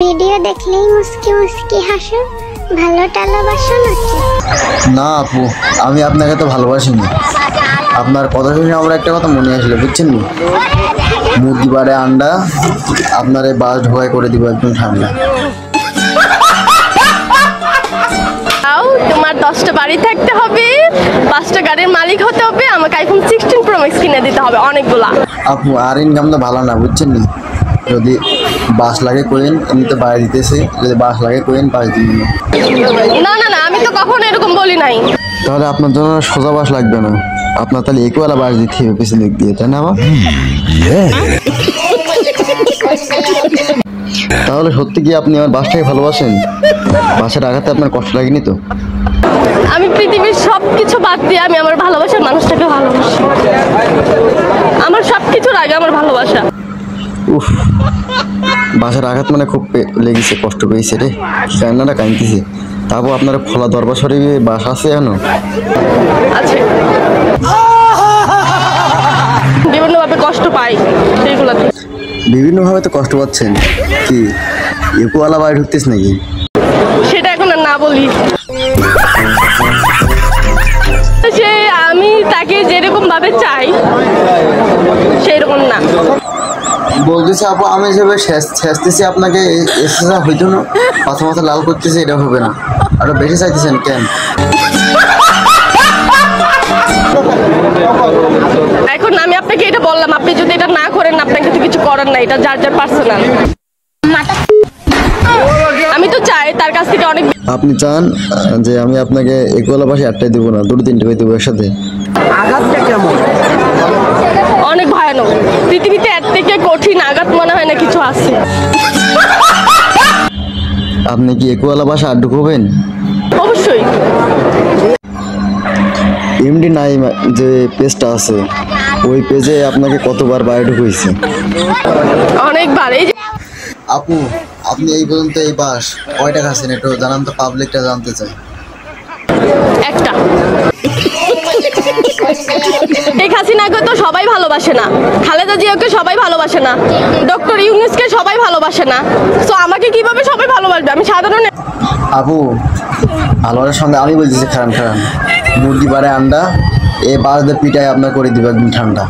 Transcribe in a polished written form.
Video দেখলেই মুস্কি মুস্কি হাসো, ভালো টালাবাসো নাকি? না আপু, আমি আপনাকে তো ভালোবাসিনি। আপনার কথা শুনে আমার একটা কথা মনে আসলো, বুঝছেন নি? মুরগি বাড়ে আন্ডা, আপনার এই বাস ঢোকাই করে দিব একদম ঠান্ডা। তোমার 10টা বাড়ি থাকতে হবে, 5টা গাড়ির মালিক হতে হবে, আমাকে আইফোন 16 প্রো ম্যাক্স কিনে দিতে হবে অনেকগুলা। আপু আর ইনকাম তো ভালো না, বুঝছেন নি? যদি বাস লাগে কোয়েন, এমনিতে বাড়ি দিতেছে, যদি বাস লাগে কোয়েন বাস দিন। না না না, আমি তো কখনো এরকম বলি নাই। তাহলে আপনার জন্য সোজা বাস লাগবে না, আপনার তাহলে একওয়ালা বাস দিতে হবে পিছনে দিক দিয়ে, তাই না? আবার তাহলে সত্যি কি আপনি আমার বাসটাকে ভালোবাসেন? বাসের আঘাতে আপনার কষ্ট লাগেনি তো? আমি পৃথিবীর সবকিছু বাদ দিয়ে আমি আমার ভালোবাসার মানুষটাকে ভালোবাসি। আমার সবকিছুর আগে আমার ভালোবাসা। উফ, বাসের আঘাত মানে খুব লেগেছে, কষ্ট পেয়েছে রে, কান্নাটা কাঁদতেছে। তারপর আপনার খোলা দরবার শরীফে বাস আছে এখনো? আছে, বিভিন্নভাবে কষ্ট পাই সেইগুলোতে। বিভিন্নভাবে তো কষ্ট পাচ্ছেন, কি একওয়ালা বাড়ি ঢুকতেছ নাকি? সেটা এখন আর না বলি। সে আমি তাকে যেরকম ভাবে চাই সেরকম না। বলতেছে আপু, আমি হিসেবে শেষতেছি আপনাকে, এসে হইতো না, মাথা মাথা লাল করতেছে, এটা হবে না, আরো বেশি চাইতেছেন কেন? এখন আমি আপনাকে এটা বললাম, আপনি যদি এটা না করেন আপনাকে তো কিছু করার নাই, এটা যার যার পার্সোনাল। আমি তো চাই তার কাছ থেকে অনেক। আপনি চান যে আমি আপনাকে একওয়ালা বাসে 8টাই দেবো না, 2-3 টাকাই দেবো একসাথে? আঘাতটা কেমন? অনেক ভয়ানক। পৃথিবীতে এর থেকে কঠিন আঘাত মনে হয় না কিছু আছে। আপনি কি একওয়ালা বাসে 8 ঢুকবেন? অবশ্যই। এমডি নাই যে পেজটা আছে, ওই পেজে আপনাকে কতবার বাইরে ঢুকেছে? অনেকবার। এই যে আপু, আপনি এই পর্যন্ত এই বাস কয়টা খাচ্ছেন একটু জানান তো, পাবলিকটা জানতে চাই। একটা শেখ হাসিনাকে তো সবাই ভালোবাসে না, খালেদা জিয়াকে সবাই ভালোবাসে না, ডক্টর ইউনূসকে সবাই ভালোবাসে না, তো আমাকে কিভাবে সবাই ভালোবাসবে? আমি সাধারণ। আপু, ভালোবাসার সঙ্গে আমি বলতেছি খারান খারান, মুরগি বাড়ে আন্ডা, এই বাস দিয়ে পিটাই আপনার করে দিব একদম ঠান্ডা।